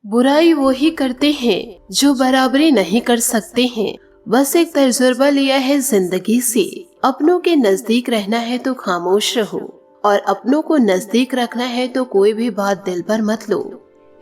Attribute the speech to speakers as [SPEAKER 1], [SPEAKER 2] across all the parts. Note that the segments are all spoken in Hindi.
[SPEAKER 1] बुराई वो ही करते हैं जो बराबरी नहीं कर सकते हैं। बस एक तजुर्बा लिया है जिंदगी से, अपनों के नजदीक रहना है तो खामोश रहो और अपनों को नजदीक रखना है तो कोई भी बात दिल पर मत लो।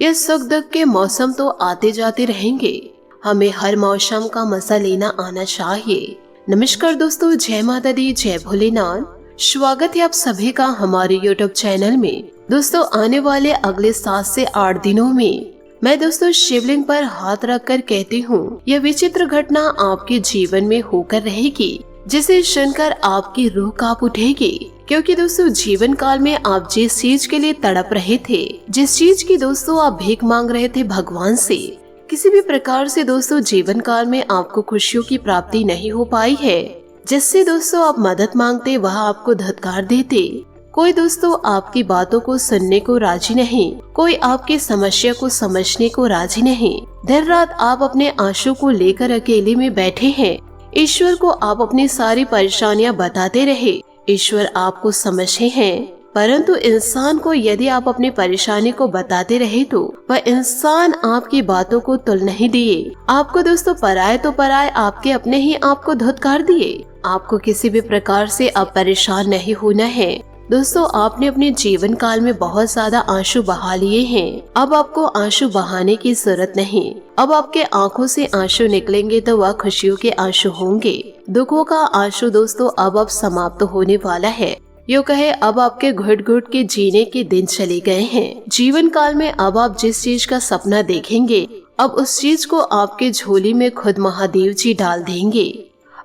[SPEAKER 1] ये सुख दुख के मौसम तो आते जाते रहेंगे, हमें हर मौसम का मजा लेना आना चाहिए। नमस्कार दोस्तों, जय माता दी, जय भोलेनाथ। स्वागत है आप सभी का हमारे YouTube चैनल में। दोस्तों, आने वाले अगले 7 से 8 दिनों में मैं दोस्तों शिवलिंग पर हाथ रखकर कहती हूँ, यह विचित्र घटना आपके जीवन में होकर रहेगी, जिसे सुनकर आपकी रूह कांप उठेगी। क्योंकि दोस्तों जीवन काल में आप जिस चीज के लिए तड़प रहे थे, जिस चीज की दोस्तों आप भीख मांग रहे थे भगवान से, किसी भी प्रकार से दोस्तों जीवन काल में आपको खुशियों की प्राप्ति नहीं हो पाई है, जिससे दोस्तों आप मदद मांगते वह आपको धत्कार देते। कोई दोस्तों आपकी बातों को सुनने को राजी नहीं, कोई आपकी समस्या को समझने को राजी नहीं। देर रात आप अपने आंसू को लेकर अकेले में बैठे हैं। ईश्वर को आप अपनी सारी परेशानियां बताते रहे, ईश्वर आपको समझे हैं, परंतु इंसान को यदि आप अपनी परेशानी को बताते रहे तो वह इंसान आपकी बातों को तुल नहीं दिए। आपको दोस्तों पराये तो पराये, आपके अपने ही आपको धुतकार दिए। आपको किसी भी प्रकार से अब परेशान नहीं होना है। दोस्तों, आपने अपने जीवन काल में बहुत ज्यादा आंसू बहा लिए हैं, अब आपको आंसू बहाने की जरूरत नहीं। अब आपके आंखों से आंसू निकलेंगे तो वह खुशियों के आंसू होंगे। दुखों का आंसू दोस्तों अब समाप्त होने वाला है। यूँ कहे अब आपके घुट घुट के जीने के दिन चले गए हैं। जीवन काल में अब आप जिस चीज का सपना देखेंगे, अब उस चीज को आपके झोली में खुद महादेव जी डाल देंगे।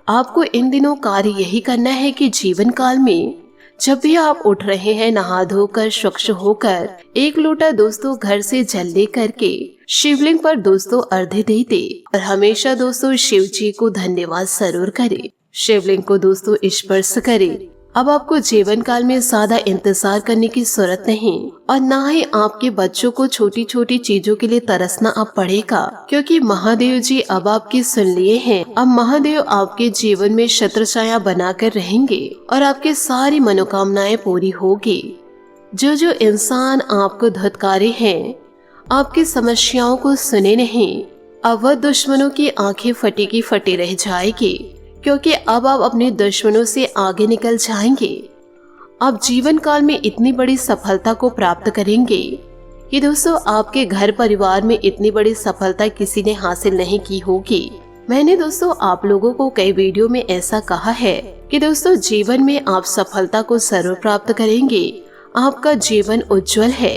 [SPEAKER 1] आपको इन दिनों कार्य यही करना है कि जीवन काल में जब भी आप उठ रहे हैं, नहा धोकर स्वच्छ होकर एक लोटा दोस्तों घर से जल ले करके शिवलिंग पर दोस्तों अर्घ्य देते और हमेशा दोस्तों शिव जी को धन्यवाद जरूर करे, शिवलिंग को दोस्तों स्पर्श करे। अब आपको जीवन काल में ज्यादा इंतजार करने की जरूरत नहीं और ना ही आपके बच्चों को छोटी छोटी चीजों के लिए तरसना अब पड़ेगा, क्योंकि महादेव जी अब आपकी सुन लिए हैं। अब महादेव आपके जीवन में छत्र छाया बनाकर रहेंगे और आपकी सारी मनोकामनाएं पूरी होगी। जो इंसान आपको धुतकारे हैं, आपकी समस्याओं को सुने नहीं, अब वह दुश्मनों की आंखें फटी की फटी रह जाएगी, क्योंकि अब आप अपने दुश्मनों से आगे निकल जाएंगे। आप जीवन काल में इतनी बड़ी सफलता को प्राप्त करेंगे कि दोस्तों आपके घर परिवार में इतनी बड़ी सफलता किसी ने हासिल नहीं की होगी। मैंने दोस्तों आप लोगों को कई वीडियो में ऐसा कहा है कि दोस्तों जीवन में आप सफलता को जरूर प्राप्त करेंगे। आपका जीवन उज्जवल है,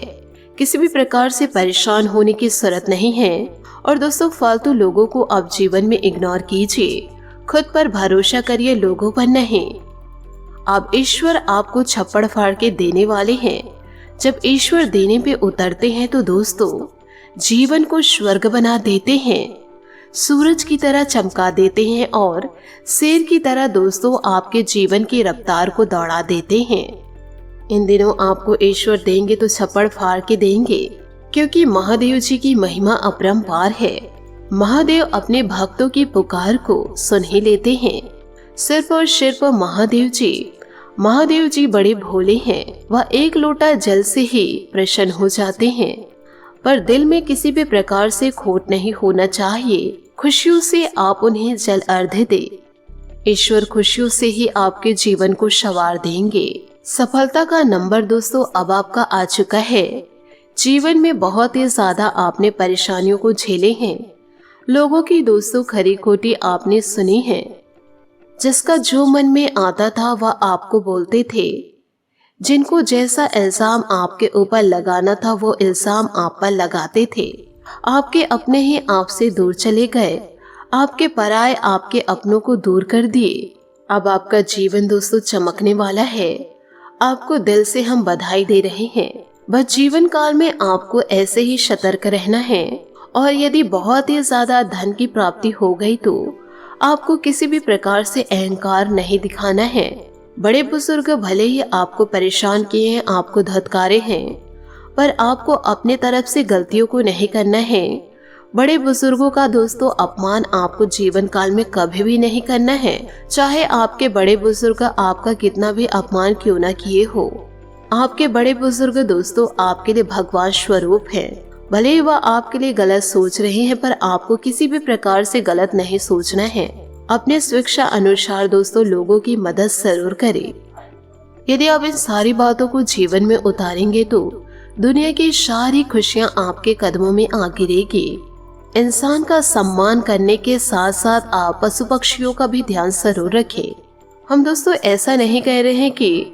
[SPEAKER 1] किसी भी प्रकार से परेशान होने की जरूरत नहीं है। और दोस्तों फालतू लोगों को आप जीवन में इग्नोर कीजिए, खुद पर भरोसा करिए, लोगों पर नहीं। अब ईश्वर आपको छप्पड़ फाड़ के देने वाले हैं। जब ईश्वर देने पे उतरते हैं तो दोस्तों जीवन को स्वर्ग बना देते हैं, सूरज की तरह चमका देते हैं और शेर की तरह दोस्तों आपके जीवन की रफ्तार को दौड़ा देते हैं। इन दिनों आपको ईश्वर देंगे तो छप्पड़ फाड़ के देंगे, क्योंकि महादेव जी की महिमा अपरंपार है। महादेव अपने भक्तों की पुकार को सुन ही लेते हैं। सिर्फ और सिर्फ महादेव जी बड़े भोले हैं, वह एक लोटा जल से ही प्रसन्न हो जाते हैं। पर दिल में किसी भी प्रकार से खोट नहीं होना चाहिए, खुशियों से आप उन्हें जल अर्घ्य दे। ईश्वर खुशियों से ही आपके जीवन को संवार देंगे। सफलता का नंबर दोस्तों अब आपका आ चुका है। जीवन में बहुत ही ज्यादा आपने परेशानियों को झेले हैं, लोगों की दोस्तों खरी खोटी आपने सुनी है। जिसका जो मन में आता था वह आपको बोलते थे, जिनको जैसा इल्जाम आपके ऊपर लगाना था वो इल्जाम आप पर लगाते थे। आपके अपने ही आपसे दूर चले गए, आपके पराये आपके अपनों को दूर कर दिए। अब आपका जीवन दोस्तों चमकने वाला है। आपको दिल से हम बधाई दे रहे हैं। बस जीवन काल में आपको ऐसे ही सतर्क रहना है और यदि बहुत ही ज्यादा धन की प्राप्ति हो गई तो आपको किसी भी प्रकार से अहंकार नहीं दिखाना है। बड़े बुजुर्ग भले ही आपको परेशान किए हैं, आपको धत्कारे हैं, पर आपको अपने तरफ से गलतियों को नहीं करना है। बड़े बुजुर्गों का दोस्तों अपमान आपको जीवन काल में कभी भी नहीं करना है, चाहे आपके बड़े बुजुर्ग आपका कितना भी अपमान क्यों न किए हो। आपके बड़े बुजुर्ग दोस्तों आपके लिए भगवान स्वरूप हैं। भले ही वह आपके लिए गलत सोच रहे हैं, पर आपको किसी भी प्रकार से गलत नहीं सोचना है। अपने स्वेच्छा अनुसार दोस्तों लोगों की मदद जरूर करें। यदि आप इन सारी बातों को जीवन में उतारेंगे तो दुनिया की सारी खुशियां आपके कदमों में आ गिरेगी। इंसान का सम्मान करने के साथ साथ आप पशु पक्षियों का भी ध्यान जरूर रखें। हम दोस्तों ऐसा नहीं कह रहे हैं कि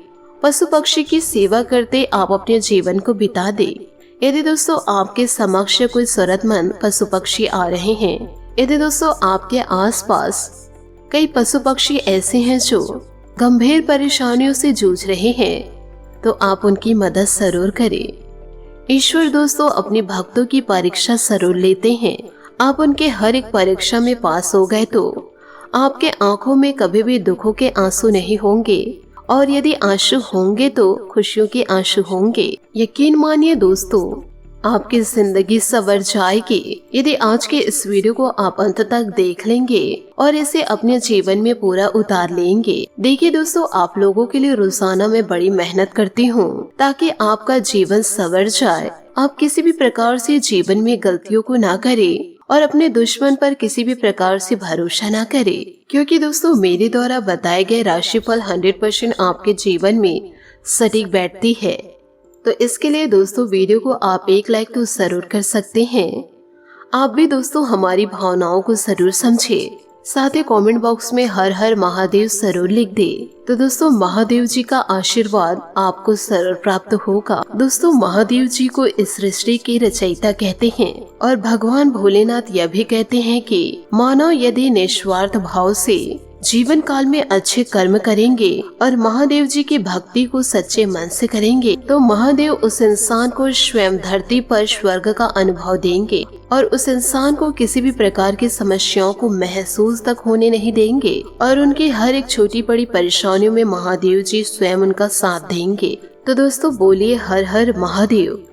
[SPEAKER 1] पशु पक्षी की सेवा करते आप अपने जीवन को बिता दें। यदि दोस्तों आपके समक्ष कोई जरूरतमंद पशु पक्षी आ रहे हैं, यदि दोस्तों आपके आसपास कई पशु पक्षी ऐसे हैं जो गंभीर परेशानियों से जूझ रहे हैं, तो आप उनकी मदद जरूर करें। ईश्वर दोस्तों अपने भक्तों की परीक्षा जरूर लेते हैं। आप उनके हर एक परीक्षा में पास हो गए तो आपके आंखों में कभी भी दुखों के आंसू नहीं होंगे, और यदि आंसू होंगे तो खुशियों के आंसू होंगे। यकीन मानिए दोस्तों, आपकी जिंदगी संवर जाएगी यदि आज के इस वीडियो को आप अंत तक देख लेंगे और इसे अपने जीवन में पूरा उतार लेंगे। देखिए दोस्तों, आप लोगों के लिए रोजाना मैं बड़ी मेहनत करती हूँ ताकि आपका जीवन संवर जाए। आप किसी भी प्रकार से जीवन में गलतियों को ना करें और अपने दुश्मन पर किसी भी प्रकार से भरोसा ना करें, क्योंकि दोस्तों मेरे द्वारा बताए गए राशिफल 100% आपके जीवन में सटीक बैठती है। तो इसके लिए दोस्तों वीडियो को आप एक लाइक तो जरूर कर सकते हैं। आप भी दोस्तों हमारी भावनाओं को जरूर समझे, साथ ही कमेंट बॉक्स में हर हर महादेव जरूर लिख दे। तो दोस्तों महादेव जी का आशीर्वाद आपको जरूर प्राप्त होगा। दोस्तों महादेव जी को इस सृष्टि के रचयिता कहते हैं और भगवान भोलेनाथ यह भी कहते हैं कि मानव यदि निस्वार्थ भाव से जीवन काल में अच्छे कर्म करेंगे और महादेव जी की भक्ति को सच्चे मन से करेंगे तो महादेव उस इंसान को स्वयं धरती पर स्वर्ग का अनुभव देंगे और उस इंसान को किसी भी प्रकार की समस्याओं को महसूस तक होने नहीं देंगे और उनकी हर एक छोटी बड़ी परेशानियों में महादेव जी स्वयं उनका साथ देंगे। तो दोस्तों बोलिए हर हर महादेव।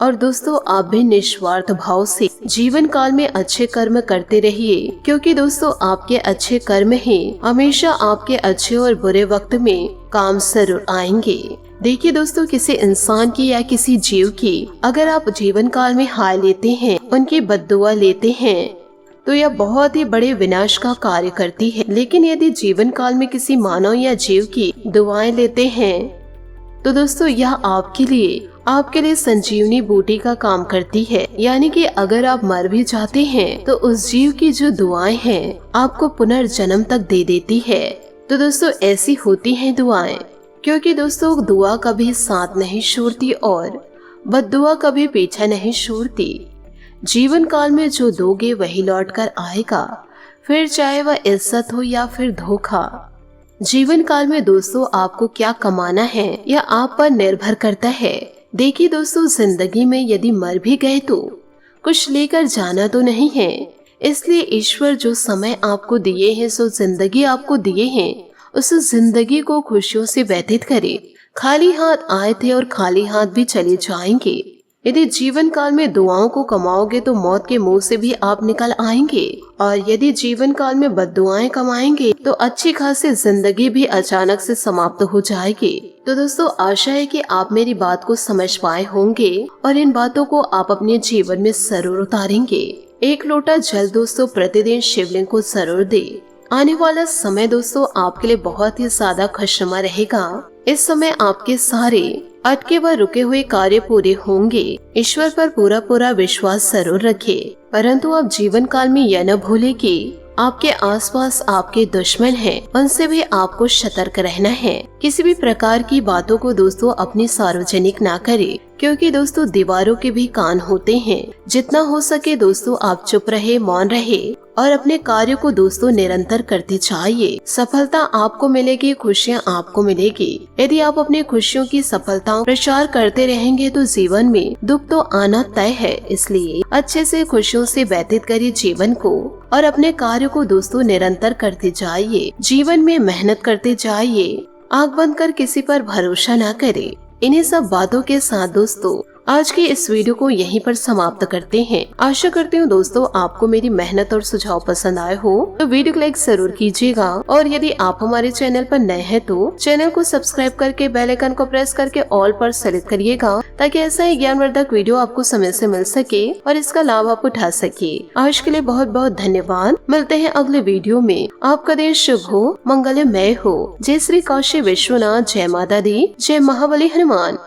[SPEAKER 1] और दोस्तों आप भी निस्वार्थ भाव से जीवन काल में अच्छे कर्म करते रहिए, क्योंकि दोस्तों आपके अच्छे कर्म ही हमेशा आपके अच्छे और बुरे वक्त में काम जरूर आएंगे। देखिए दोस्तों, किसी इंसान की या किसी जीव की अगर आप जीवन काल में हाय लेते हैं, उनकी बद्दुआ लेते हैं, तो यह बहुत ही बड़े विनाश का कार्य करती है। लेकिन यदि जीवन काल में किसी मानव या जीव की दुआएं लेते हैं तो दोस्तों यह आपके लिए संजीवनी बूटी का काम करती है। यानी कि अगर आप मर भी जाते हैं तो उस जीव की जो दुआएं हैं आपको पुनर्जन्म तक दे देती है। तो दोस्तों ऐसी होती हैं दुआएं, क्योंकि दोस्तों दुआ कभी साथ नहीं छोड़ती और बद्दुआ कभी पीछा नहीं छोड़ती। जीवन काल में जो दोगे वही लौट कर आएगा, फिर चाहे वह इज्जत हो या फिर धोखा। जीवन काल में दोस्तों आपको क्या कमाना है यह आप पर निर्भर करता है। देखिए दोस्तों, जिंदगी में यदि मर भी गए तो कुछ लेकर जाना तो नहीं है, इसलिए ईश्वर जो समय आपको दिए हैं, जो जिंदगी आपको दिए हैं, उस जिंदगी को खुशियों से व्यतीत करें। खाली हाथ आए थे और खाली हाथ भी चले जाएंगे। यदि जीवन काल में दुआओं को कमाओगे तो मौत के मुंह से भी आप निकल आएंगे, और यदि जीवन काल में बद्दुआएं कमाएंगे तो अच्छी खासी जिंदगी भी अचानक से समाप्त हो जाएगी। तो दोस्तों आशा है कि आप मेरी बात को समझ पाए होंगे और इन बातों को आप अपने जीवन में जरूर उतारेंगे। एक लोटा जल दोस्तों प्रतिदिन शिवलिंग को जरूर दे। आने वाला समय दोस्तों आपके लिए बहुत ही ज्यादा खुशनुमा रहेगा। इस समय आपके सारे अटके व रुके हुए कार्य पूरे होंगे। ईश्वर पर पूरा विश्वास जरूर रखें, परंतु आप जीवन काल में यह न भूले कि आपके आसपास आपके दुश्मन हैं, उनसे भी आपको सतर्क रहना है। किसी भी प्रकार की बातों को दोस्तों अपनी सार्वजनिक ना करें, क्योंकि दोस्तों दीवारों के भी कान होते हैं। जितना हो सके दोस्तों आप चुप रहे, मौन रहे और अपने कार्य को दोस्तों निरंतर करते जाइए। सफलता आपको मिलेगी, खुशियाँ आपको मिलेगी। यदि आप अपनी खुशियों की सफलताओं प्रचार करते रहेंगे तो जीवन में दुख तो आना तय है। इसलिए अच्छे से खुशियों से व्यतीत करिए जीवन को और अपने कार्य को दोस्तों निरंतर करते जाइए। जीवन में मेहनत करते जाइए, आंख बंद कर किसी पर भरोसा ना करें। इन्हीं सब बातों के साथ दोस्तों आज की इस वीडियो को यहीं पर समाप्त करते हैं। आशा करती हूँ दोस्तों आपको मेरी मेहनत और सुझाव पसंद आए हो तो वीडियो को लाइक जरूर कीजिएगा, और यदि आप हमारे चैनल पर नए हैं तो चैनल को सब्सक्राइब करके बेल आइकन को प्रेस करके ऑल पर सेलेक्ट करिएगा, ताकि ऐसा ही ज्ञानवर्धक वीडियो आपको समय से मिल सके और इसका लाभ आप उठा सके। आज के लिए बहुत बहुत धन्यवाद। मिलते हैं अगले वीडियो में। आपका दिन शुभ हो, मंगलमय हो। जय श्री काशी विश्वनाथ, जय माता दी, जय महाबली हनुमान।